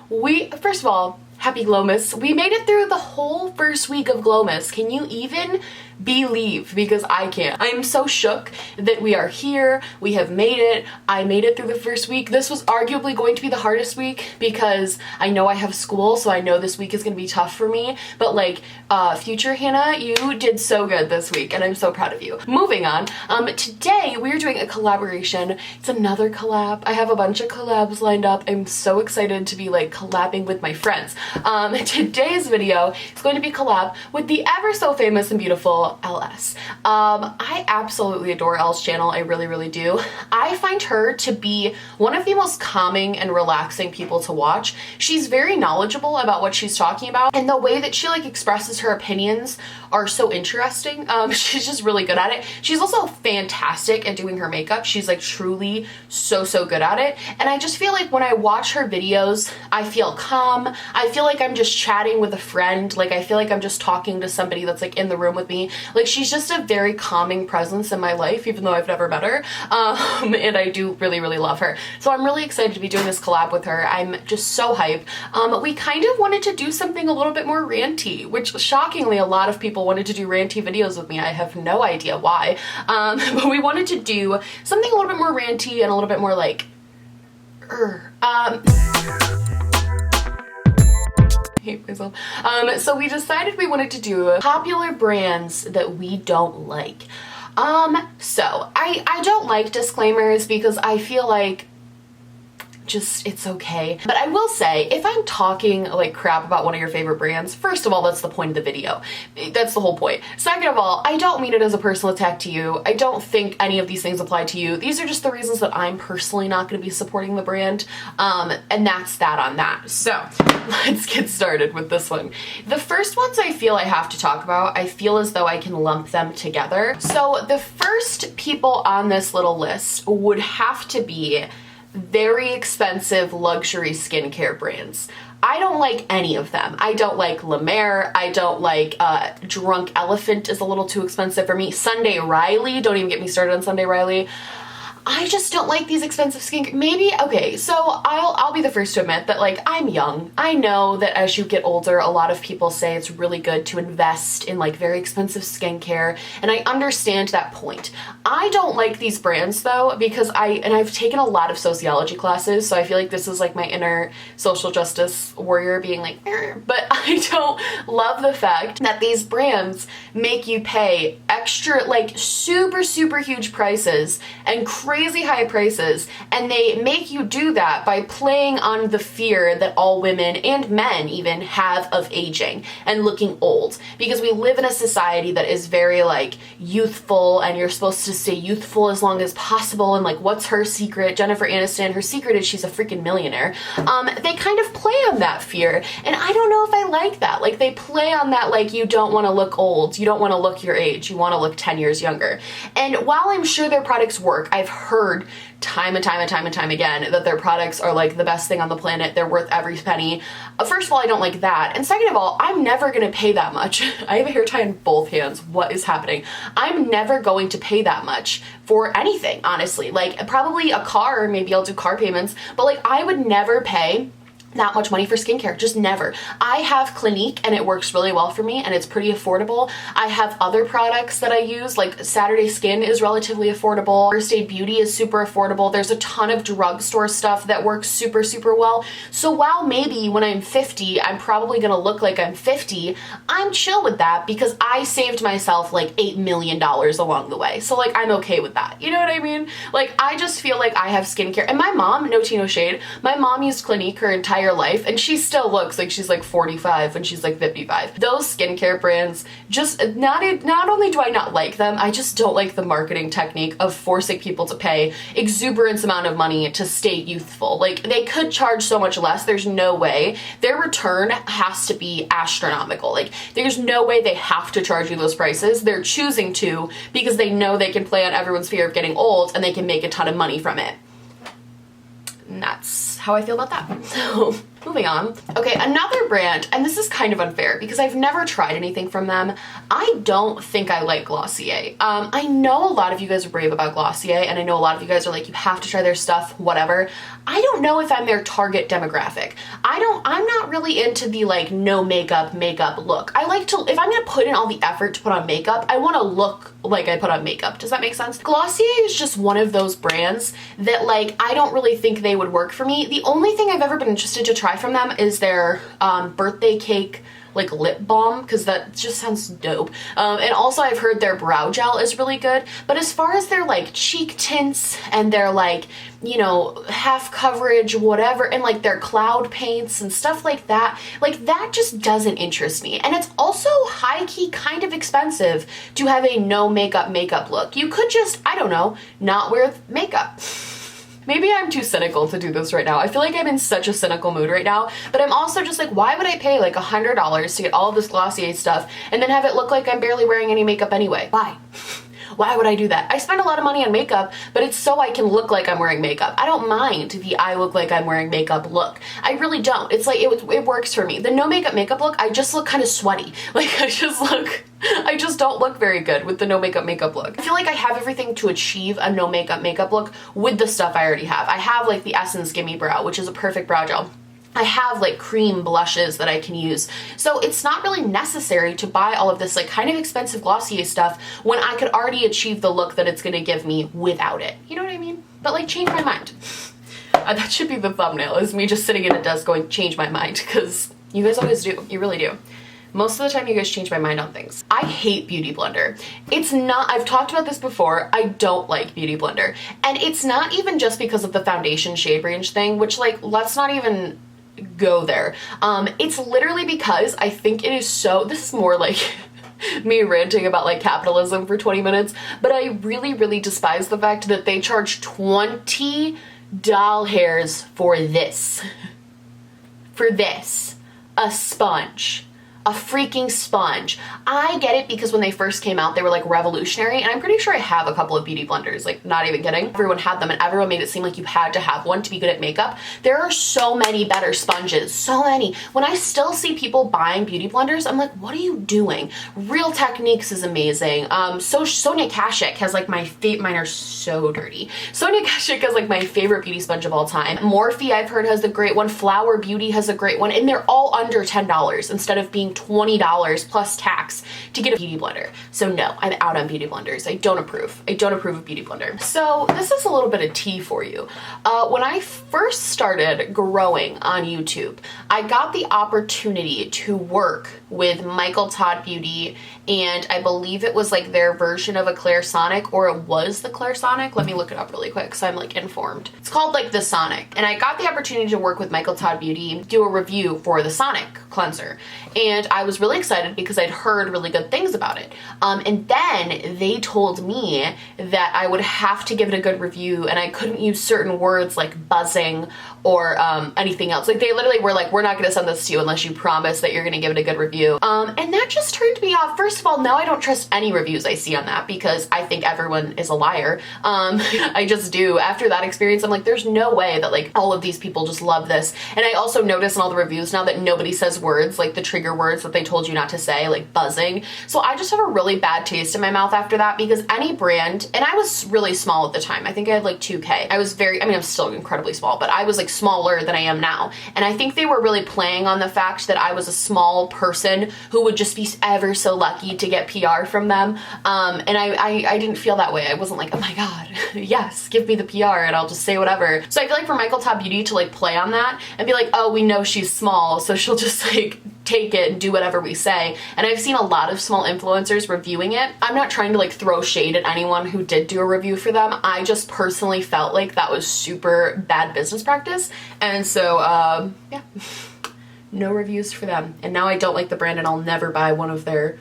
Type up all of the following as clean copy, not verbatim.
Finally, first of all, happy glowmas. We made it through the whole first week of glowmas. Can you even believe? Because I can't. I am so shook that we are here. We have made it. I made it through the first week. This was arguably going to be the hardest week because I know I have school, so I know this week is going to be tough for me. But like, future Hannah, you did so good this week, and I'm so proud of you. Moving on. Today we are doing a collaboration. It's another collab. I have a bunch of collabs lined up. I'm so excited to be like collabing with my friends. Today's video is going to be collab with the ever so famous and beautiful Elle S. I absolutely adore Elle's channel. I really, really do. I find her to be one of the most calming and relaxing people to watch. She's very knowledgeable about what she's talking about, and the way that she like expresses her opinions are so interesting. She's just really good at it. She's also fantastic at doing her makeup. She's like truly so good at it. And I just feel like when I watch her videos, I feel calm. I feel like I'm just chatting with a friend. Like I feel like I'm just talking to somebody that's like in the room with me. Like she's just a very calming presence in my life, even though I've never met her. And I do really, really love her. So I'm really excited to be doing this collab with her. I'm just so hype. We kind of wanted to do something a little bit more ranty, which shockingly a lot of people wanted to do ranty videos with me. I have no idea why. But we wanted to do something a little bit more ranty and a little bit more like, hate myself. So we decided we wanted to do popular brands that we don't like. So I don't like disclaimers because I feel like just it's okay. But I will say, if I'm talking like crap about one of your favorite brands, first of all, that's the point of the video. That's the whole point. Second of all, I don't mean it as a personal attack to you. I don't think any of these things apply to you. These are just the reasons that I'm personally not going to be supporting the brand. And that's that on that. So let's get started with this one. The first ones I feel I have to talk about, I feel as though I can lump them together. So the first people on this little list would have to be very expensive luxury skincare brands. I don't like any of them. I don't like La Mer. I don't like Drunk Elephant is a little too expensive for me. Sunday Riley, don't even get me started on Sunday Riley. I just don't like these expensive skincare. Maybe, okay, so I'll be the first to admit that like I'm young. I know that as you get older, a lot of people say it's really good to invest in like very expensive skincare, and I understand that point. I don't like these brands though because I've taken a lot of sociology classes, so I feel like this is like my inner social justice warrior being like, but I don't love the fact that these brands make you pay extra like super huge prices and crazy high prices, and they make you do that by playing on the fear that all women and men even have of aging and looking old, because we live in a society that is very like youthful, and you're supposed to stay youthful as long as possible, and like what's her secret? Jennifer Aniston, her secret is she's a freaking millionaire. They kind of play on that fear, and I don't know if I like that. Like they play on that like you don't want to look old, you don't want to look your age, you want to look 10 years younger. And while I'm sure their products work, I've heard time and time again that their products are like the best thing on the planet. They're worth every penny. First of all, I don't like that. And second of all, I'm never going to pay that much. I have a hair tie in both hands. What is happening? I'm never going to pay that much for anything, honestly. Like probably a car, maybe I'll do car payments, but like I would never pay that much money for skincare, just never. I have Clinique and it works really well for me and it's pretty affordable. I have other products that I use, like Saturday Skin is relatively affordable. First Aid Beauty is super affordable. There's a ton of drugstore stuff that works super well. So while maybe when I'm 50, I'm probably gonna look like I'm 50, I'm chill with that because I saved myself like $8 million along the way. So like I'm okay with that. You know what I mean? Like I just feel like I have skincare. And my mom, no tea, no shade, my mom used Clinique her entire life and she still looks like she's like 45 when she's like 55. Those skincare brands, just not only do I not like them, I just don't like the marketing technique of forcing people to pay exuberant amount of money to stay youthful. Like they could charge so much less. There's no way. Their return has to be astronomical. Like there's no way they have to charge you those prices. They're choosing to because they know they can play on everyone's fear of getting old and they can make a ton of money from it. And that's how I feel about that. So moving on. Okay, another brand, and this is kind of unfair because I've never tried anything from them. I don't think I like Glossier. I know a lot of you guys are brave about Glossier, and I know a lot of you guys are like, you have to try their stuff, whatever. I don't know if I'm their target demographic. I'm not really into the like no makeup look. I like to, if I'm gonna put in all the effort to put on makeup, I wanna look like I put on makeup. Does that make sense? Glossier is just one of those brands that like, I don't really think they would work for me. The only thing I've ever been interested to try from them is their birthday cake like lip balm, because that just sounds dope. And also I've heard their brow gel is really good, but as far as their like cheek tints and their like, you know, half coverage, whatever, and like their cloud paints and stuff like that just doesn't interest me. And it's also high-key kind of expensive to have a no makeup look. You could just, I don't know, not wear makeup. Maybe I'm too cynical to do this right now. I feel like I'm in such a cynical mood right now, but I'm also just like, why would I pay like $100 to get all of this Glossier stuff and then have it look like I'm barely wearing any makeup anyway? Why? Why would I do that? I spend a lot of money on makeup, but it's so I can look like I'm wearing makeup. I don't mind the I look like I'm wearing makeup look. I really don't. It's like, it works for me. The no makeup look, I just look kind of sweaty. Like I just don't look very good with the no makeup look. I feel like I have everything to achieve a no makeup look with the stuff I already have. I have like the Essence Gimme Brow, which is a perfect brow gel. I have like cream blushes that I can use. So it's not really necessary to buy all of this like kind of expensive Glossier stuff when I could already achieve the look that it's gonna give me without it. You know what I mean? But like, change my mind. That should be the thumbnail, is me just sitting in a desk going, change my mind, because you guys always do. You really do. Most of the time you guys change my mind on things. I hate Beauty Blender. It's not, I've talked about this before, I don't like Beauty Blender. And it's not even just because of the foundation shade range thing, which like, let's not even go there. It's literally because I think it is so, this is more like me ranting about like capitalism for 20 minutes, but I really despise the fact that they charge 20 doll hairs for this. For this. A sponge. A freaking sponge. I get it because when they first came out, they were like revolutionary, and I'm pretty sure I have a couple of beauty blenders, like not even kidding. Everyone had them and everyone made it seem like you had to have one to be good at makeup. There are so many better sponges, so many. When I still see people buying beauty blenders, I'm like, what are you doing? Real Techniques is amazing. So Sonia Kashuk has like my favorite, mine are so dirty. Sonia Kashuk has like my favorite beauty sponge of all time. Morphe I've heard has a great one. Flower Beauty has a great one, and they're all under $10 instead of being $20 plus tax to get a beauty blender. So no, I'm out on beauty blenders. I don't approve. I don't approve of beauty blender. So this is a little bit of tea for you. When I first started growing on YouTube, I got the opportunity to work with Michael Todd Beauty, and I believe it was like their version of a Clairsonic, or it was the Clairsonic. Let me look it up really quick because I'm like informed. It's called like the Sonic, and I got the opportunity to work with Michael Todd Beauty, do a review for the Sonic cleanser, and I was really excited because I'd heard really good things about it. And then they told me that I would have to give it a good review, and I couldn't use certain words like buzzing or anything else. Like they literally were like, we're not gonna send this to you unless you promise that you're gonna give it a good review. And that just turned me off. First of all, now I don't trust any reviews I see on that because I think everyone is a liar. I just do. After that experience, I'm like, there's no way that like all of these people just love this. And I also notice in all the reviews now that nobody says words like the trigger words that they told you not to say, like buzzing. So I just have a really bad taste in my mouth after that, because any brand, and I was really small at the time. I think I had like 2K. I was very, I mean, I'm still incredibly small, but I was like smaller than I am now. And I think they were really playing on the fact that I was a small person who would just be ever so lucky to get PR from them. And I didn't feel that way. I wasn't like, oh my God, yes, give me the PR and I'll just say whatever. So I feel like for Michael Todd Beauty to like play on that and be like, oh, we know she's small, so she'll just like take it and do whatever we say. And I've seen a lot of small influencers reviewing it. I'm not trying to like throw shade at anyone who did do a review for them. I just personally felt like that was super bad business practice. And so, yeah, no reviews for them. And now I don't like the brand and I'll never buy one of their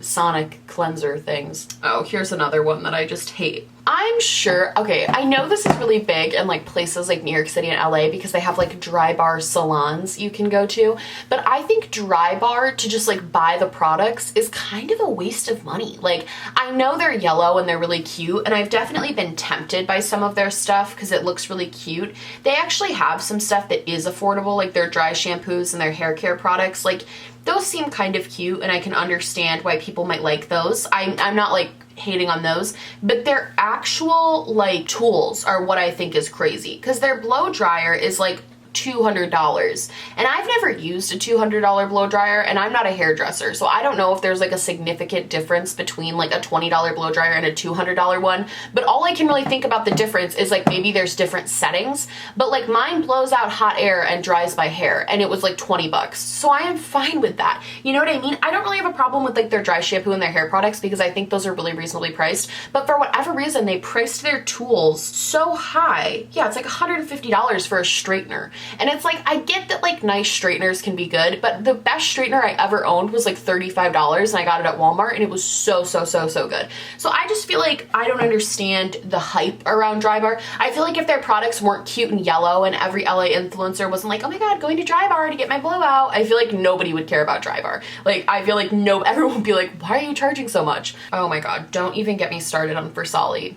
Sonic cleanser things. Oh, here's another one that I just hate. I'm sure, okay, I know this is really big in like places like New York City and LA because they have like Drybar salons you can go to, but I think Drybar to just like buy the products is kind of a waste of money. Like, I know they're yellow and they're really cute, and I've definitely been tempted by some of their stuff because it looks really cute. They actually have some stuff that is affordable, like their dry shampoos and their hair care products. Like, those seem kind of cute, and I can understand why people might like those. I'm not like hating on those, but their actual like tools are what I think is crazy, because their blow dryer is like $200. And I've never used a $200 blow dryer, and I'm not a hairdresser, so I don't know if there's like a significant difference between like a $20 blow dryer and a $200 one, but all I can really think about the difference is like maybe there's different settings, but like mine blows out hot air and dries my hair, and it was like 20 bucks. So I am fine with that. You know what I mean? I don't really have a problem with like their dry shampoo and their hair products because I think those are really reasonably priced, but for whatever reason they priced their tools so high. Yeah, it's like $150 for a straightener. And it's like, I get that like nice straighteners can be good, but the best straightener I ever owned was like $35 and I got it at Walmart and it was so good. So I just feel like I don't understand the hype around Drybar. I feel like if their products weren't cute and yellow and every LA influencer wasn't like, oh my god, going to Drybar to get my blowout, I feel like nobody would care about Drybar. Like, I feel like everyone would be like, why are you charging so much? Oh my god, don't even get me started on Versali.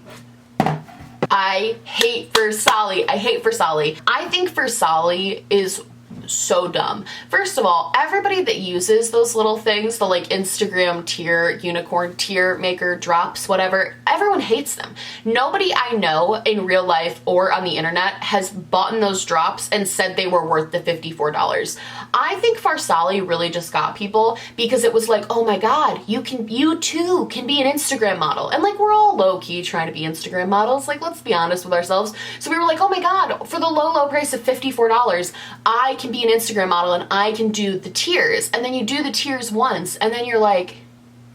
I hate Versali. I hate Versali. I think Versali is so dumb. First of all, everybody that uses those little things, the like Instagram tier, unicorn tier maker drops, whatever, everyone hates them. Nobody I know in real life or on the internet has bought those drops and said they were worth the $54. I think Versali really just got people because it was like, oh my god, you too can be an Instagram model. And like, we're all low-key trying to be Instagram models, like, let's be honest with ourselves. So we were like, oh my god, for the low price of $54, I can be an Instagram model and I can do the tiers. And then you do the tiers once and then you're like,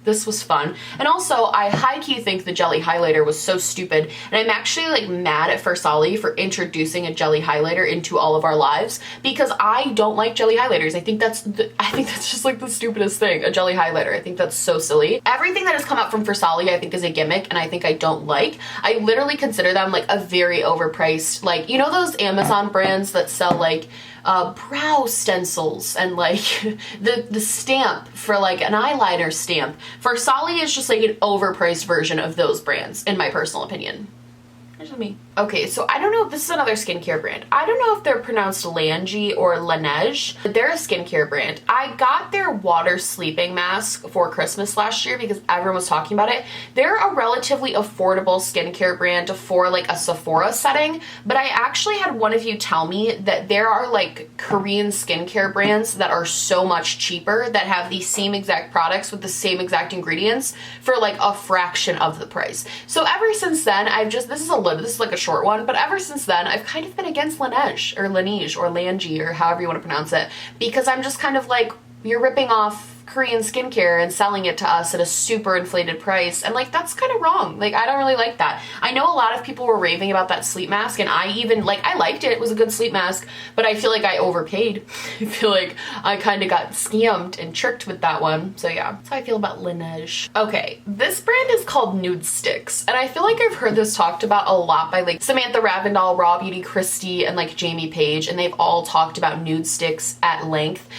this was fun. And also, I high-key think the jelly highlighter was so stupid, and I'm actually like mad at Versali for introducing a jelly highlighter into all of our lives because I don't like jelly highlighters. I think that's just like the stupidest thing, a jelly highlighter. I think that's so silly. Everything that has come out from Versali I think is a gimmick, and I think I don't like. I literally consider them like a very overpriced, like, you know those Amazon brands that sell like brow stencils and like the stamp for like an eyeliner stamp. Versali is just like an overpriced version of those brands, in my personal opinion. There's me. Okay, so I don't know if this is another skincare brand. I don't know if they're pronounced Lange or Laneige, but they're a skincare brand. I got their water sleeping mask for Christmas last year because everyone was talking about it. They're a relatively affordable skincare brand for like a Sephora setting, but I actually had one of you tell me that there are like Korean skincare brands that are so much cheaper that have the same exact products with the same exact ingredients for like a fraction of the price. So ever since then, this is like a short one, but ever since then, I've kind of been against Laneige or Lange or however you want to pronounce it, because I'm just kind of like, you're ripping off Korean skincare and selling it to us at a super inflated price, and like, that's kind of wrong. Like, I don't really like that. I know a lot of people were raving about that sleep mask, and I even like, I liked it. It was a good sleep mask, but I feel like I overpaid. I feel like I kind of got scammed and tricked with that one. So yeah, that's how I feel about Laneige. Okay, this brand is called Nude Sticks, and I feel like I've heard this talked about a lot by like Samantha Ravindal, Raw Beauty Christie, and like Jamie Page, and they've all talked about Nude Sticks at length,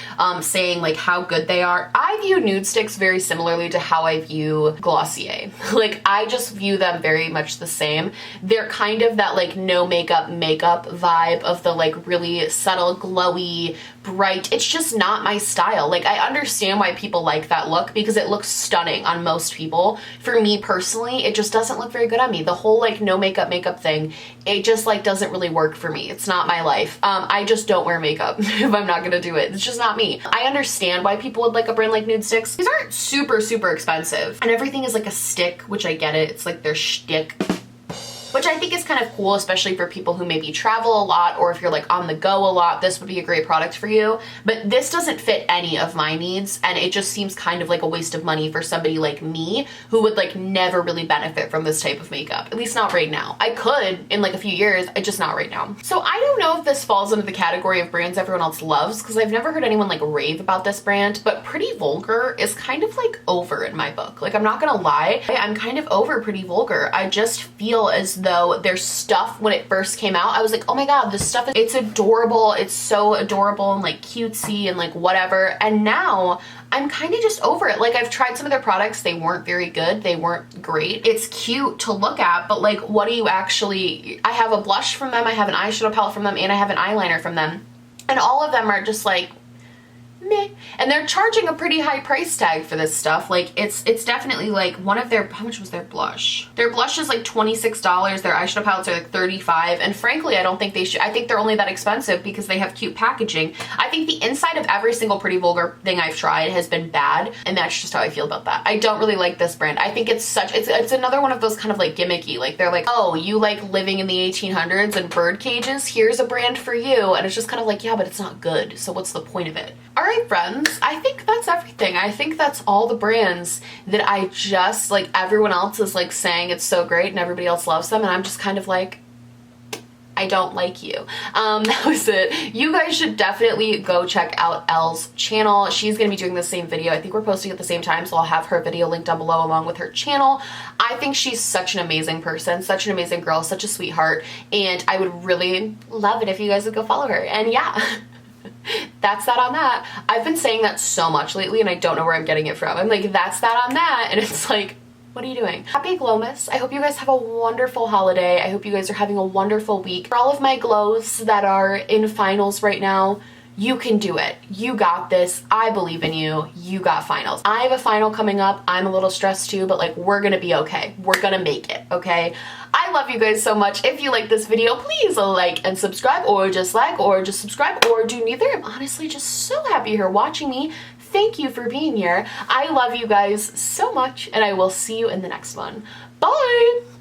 saying like how good they are. I view Nude Sticks very similarly to how I view Glossier. Like, I just view them very much the same. They're kind of that like no makeup vibe of the like really subtle, glowy, bright. It's just not my style. Like, I understand why people like that look because it looks stunning on most people. For me personally, it just doesn't look very good on me. The whole like no makeup thing, it just like doesn't really work for me. It's not my life. I just don't wear makeup if I'm not gonna do it. It's just not me. I understand why people would like a brand like Nude Sticks. These aren't super expensive, and everything is like a stick, which I get it. It's like their shtick, which I think is kind of cool, especially for people who maybe travel a lot, or if you're like on the go a lot, this would be a great product for you. But this doesn't fit any of my needs, and it just seems kind of like a waste of money for somebody like me who would like never really benefit from this type of makeup, at least not right now. I could in like a few years, just not right now. So I don't know if this falls into the category of brands everyone else loves, because I've never heard anyone like rave about this brand, but Pretty Vulgar is kind of like over in my book. Like, I'm not gonna lie, I'm kind of over Pretty Vulgar. I just feel as though their stuff, when it first came out, I was like, oh my god, this stuff, it's adorable, it's so adorable and like cutesy and like whatever, and now I'm kind of just over it. Like, I've tried some of their products, they weren't very good, they weren't great. It's cute to look at, but like, what do you actually, I have a blush from them, I have an eyeshadow palette from them, and I have an eyeliner from them, and all of them are just like meh. And they're charging a pretty high price tag for this stuff. Like it's definitely like one of their, how much was their blush? Their blush is like $26, their eyeshadow palettes are like $35, and frankly I don't think they should. I think they're only that expensive because they have cute packaging. I think the inside of every single Pretty Vulgar thing I've tried has been bad, and that's just how I feel about that. I don't really like this brand. I think it's another one of those kind of like gimmicky, like they're like, oh, you like living in the 1800s and bird cages, here's a brand for you, and it's just kind of like, yeah, but it's not good, so what's the point of it? All right, friends, I think that's everything. I think that's all the brands that I just, like, everyone else is like saying it's so great and everybody else loves them, and I'm just kind of like, I don't like you. That was it. You guys should definitely go check out Elle's channel. She's gonna be doing the same video. I think we're posting at the same time, so I'll have her video linked down below along with her channel. I think she's such an amazing person, such an amazing girl, such a sweetheart, and I would really love it if you guys would go follow her. And yeah. That's that on that. I've been saying that so much lately and I don't know where I'm getting it from. I'm like, that's that on that, and it's like, what are you doing? Happy Glowmas. I hope you guys have a wonderful holiday. I hope you guys are having a wonderful week. For all of my glows that are in finals right now, you can do it. You got this. I believe in you. You got finals. I have a final coming up. I'm a little stressed too, but like, we're gonna be okay. We're gonna make it, okay? I love you guys so much. If you like this video, please like and subscribe, or just like, or just subscribe, or do neither. I'm honestly just so happy you're watching me. Thank you for being here. I love you guys so much, and I will see you in the next one. Bye!